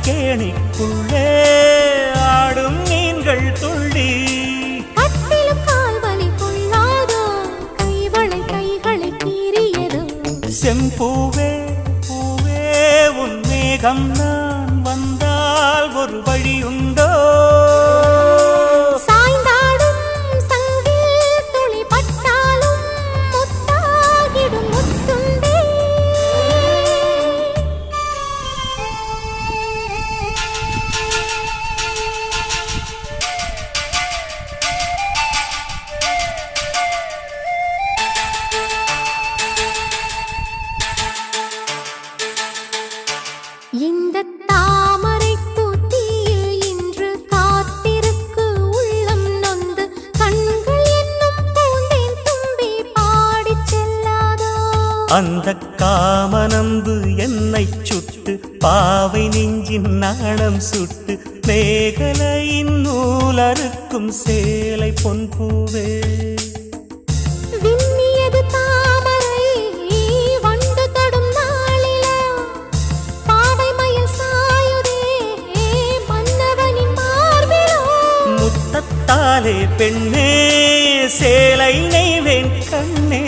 கேணிக்குள்ளே ஆடும் மீன்கள் துள்ளி கட்டிலும் கால்வலி கொள்ளாதோ கைகளை கீறியதோ செம்பூவே பூவே உன் மேகம் நான் வந்தால் ஒரு வழி உண்டோ சாய்ந்தாடும் சங்கில் துளி பட்டாலும் முத்தாகிடும் முத்துண்டே இந்த தாமரை பூத்தியில் இன்று காத்திருக்கு உள்ளம் நொந்து கண்கள் என்னும் பூந்தேன் தும்பி பாடிச் செல்லாதோ அந்த காமனம்பு என்னை சுட்டு பாவை நெஞ்சின் நாணம் சுட்டு மேகலையின் நூலறுக்கும் சேலை பொன்பூவே விண்ணியது தாமரை வண்டு தொடும் நாளிலா பாவை மயில் சாயுதே மன்னவனின் மார்பிலோ முத்தத்தாலே பெண்ணே சேலை நெய்வேன் கண்ணே